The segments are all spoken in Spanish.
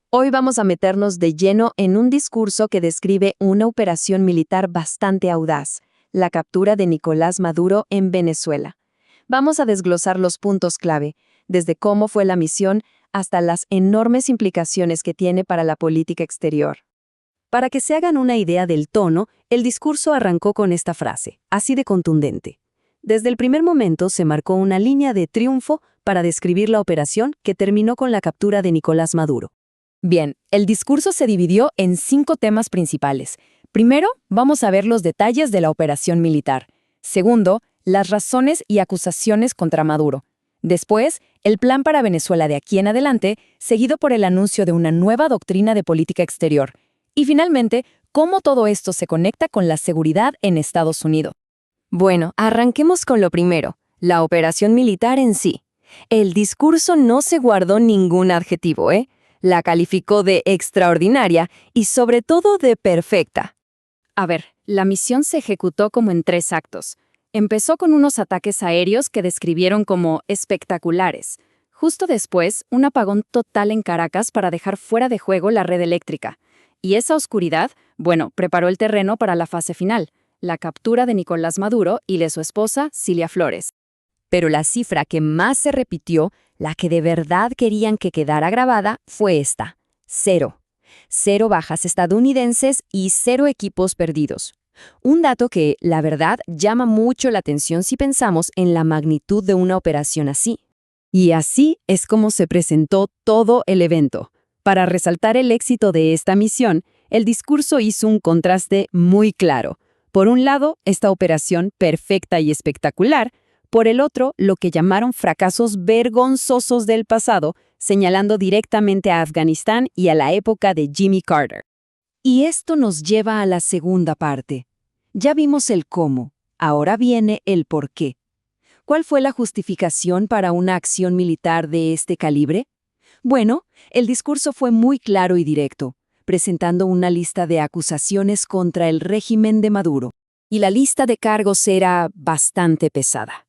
Hoy vamos a meternos de lleno en un discurso que describe una operación militar bastante audaz, la captura de Nicolás Maduro en Venezuela. Vamos a desglosar los puntos clave, desde cómo fue la misión hasta las enormes implicaciones que tiene para la política exterior. Para que se hagan una idea del tono, el discurso arrancó con esta frase, así de contundente. Desde el primer momento se marcó una línea de triunfo para describir la operación que terminó con la captura de Nicolás Maduro. Bien, el discurso se dividió en 5 temas principales. Primero, vamos a ver los detalles de la operación militar. Segundo, las razones y acusaciones contra Maduro. Después, el plan para Venezuela de aquí en adelante, seguido por el anuncio de una nueva doctrina de política exterior. Y finalmente, cómo todo esto se conecta con la seguridad en Estados Unidos. Bueno, arranquemos con lo primero, la operación militar en sí. El discurso no se guardó ningún adjetivo, ¿eh? La calificó de extraordinaria y sobre todo de perfecta. A ver, la misión se ejecutó como en 3 actos. Empezó con unos ataques aéreos que describieron como espectaculares. Justo después, un apagón total en Caracas para dejar fuera de juego la red eléctrica. Y esa oscuridad, preparó el terreno para la fase final, la captura de Nicolás Maduro y de su esposa, Cilia Flores. Pero la cifra que más se repitió, la que de verdad querían que quedara grabada, fue esta: 0. 0 bajas estadounidenses y 0 equipos perdidos. Un dato que, la verdad, llama mucho la atención si pensamos en la magnitud de una operación así. Y así es como se presentó todo el evento. Para resaltar el éxito de esta misión, el discurso hizo un contraste muy claro. Por un lado, esta operación perfecta y espectacular. Por el otro, lo que llamaron fracasos vergonzosos del pasado, señalando directamente a Afganistán y a la época de Jimmy Carter. Y esto nos lleva a la segunda parte. Ya vimos el cómo, ahora viene el por qué. ¿Cuál fue la justificación para una acción militar de este calibre? Bueno, el discurso fue muy claro y directo, presentando una lista de acusaciones contra el régimen de Maduro. Y la lista de cargos era bastante pesada.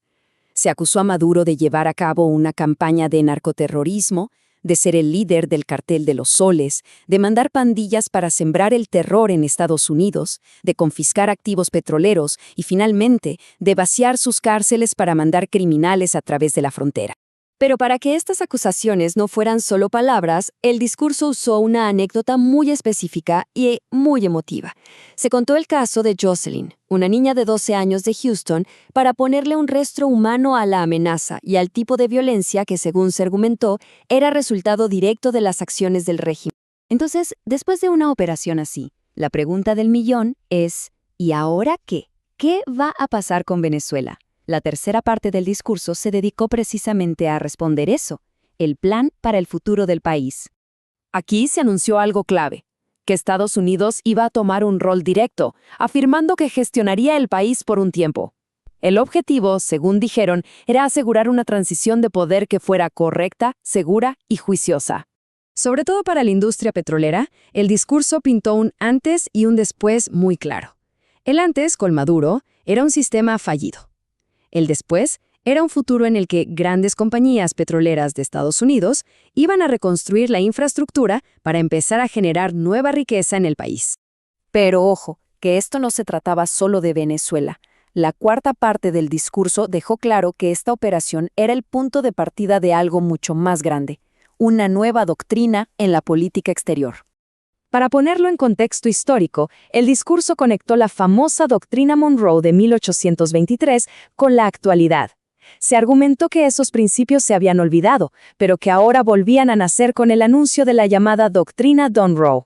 Se acusó a Maduro de llevar a cabo una campaña de narcoterrorismo, de ser el líder del cartel de los soles, de mandar pandillas para sembrar el terror en Estados Unidos, de confiscar activos petroleros y, finalmente, de vaciar sus cárceles para mandar criminales a través de la frontera. Pero para que estas acusaciones no fueran solo palabras, el discurso usó una anécdota muy específica y muy emotiva. Se contó el caso de Jocelyn, una niña de 12 años de Houston, para ponerle un rostro humano a la amenaza y al tipo de violencia que, según se argumentó, era resultado directo de las acciones del régimen. Entonces, después de una operación así, la pregunta del millón es: ¿y ahora qué? ¿Qué va a pasar con Venezuela? La tercera parte del discurso se dedicó precisamente a responder eso, el plan para el futuro del país. Aquí se anunció algo clave, que Estados Unidos iba a tomar un rol directo, afirmando que gestionaría el país por un tiempo. El objetivo, según dijeron, era asegurar una transición de poder que fuera correcta, segura y juiciosa. Sobre todo para la industria petrolera, el discurso pintó un antes y un después muy claro. El antes, con Maduro, era un sistema fallido. El después era un futuro en el que grandes compañías petroleras de Estados Unidos iban a reconstruir la infraestructura para empezar a generar nueva riqueza en el país. Pero ojo, que esto no se trataba solo de Venezuela. La cuarta parte del discurso dejó claro que esta operación era el punto de partida de algo mucho más grande, una nueva doctrina en la política exterior. Para ponerlo en contexto histórico, el discurso conectó la famosa doctrina Monroe de 1823 con la actualidad. Se argumentó que esos principios se habían olvidado, pero que ahora volvían a nacer con el anuncio de la llamada doctrina Monroe.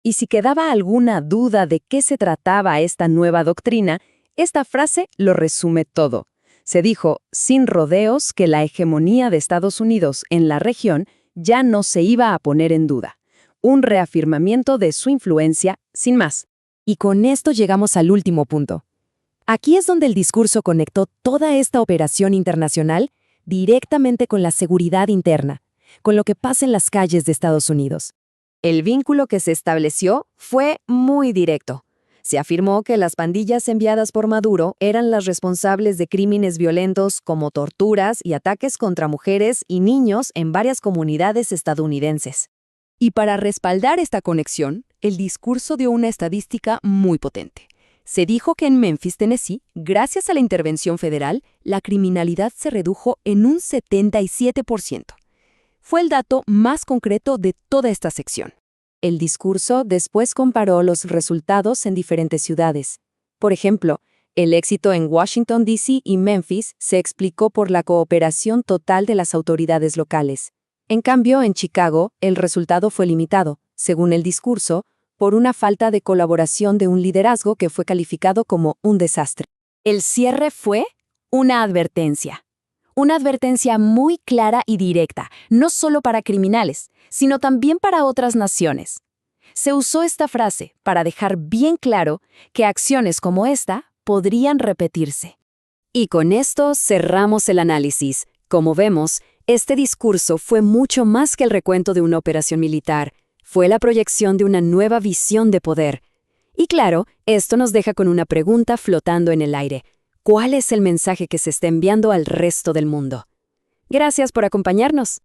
Y si quedaba alguna duda de qué se trataba esta nueva doctrina, esta frase lo resume todo. Se dijo, sin rodeos, que la hegemonía de Estados Unidos en la región ya no se iba a poner en duda. Un reafirmamiento de su influencia, sin más. Y con esto llegamos al último punto. Aquí es donde el discurso conectó toda esta operación internacional directamente con la seguridad interna, con lo que pasa en las calles de Estados Unidos. El vínculo que se estableció fue muy directo. Se afirmó que las pandillas enviadas por Maduro eran las responsables de crímenes violentos como torturas y ataques contra mujeres y niños en varias comunidades estadounidenses. Y para respaldar esta conexión, el discurso dio una estadística muy potente. Se dijo que en Memphis, Tennessee, gracias a la intervención federal, la criminalidad se redujo en un 77%. Fue el dato más concreto de toda esta sección. El discurso después comparó los resultados en diferentes ciudades. Por ejemplo, el éxito en Washington, D.C. y Memphis se explicó por la cooperación total de las autoridades locales. En cambio, en Chicago, el resultado fue limitado, según el discurso, por una falta de colaboración de un liderazgo que fue calificado como un desastre. El cierre fue una advertencia. Una advertencia muy clara y directa, no solo para criminales, sino también para otras naciones. Se usó esta frase para dejar bien claro que acciones como esta podrían repetirse. Y con esto cerramos el análisis. Como vemos, este discurso fue mucho más que el recuento de una operación militar. Fue la proyección de una nueva visión de poder. Y claro, esto nos deja con una pregunta flotando en el aire. ¿Cuál es el mensaje que se está enviando al resto del mundo? Gracias por acompañarnos.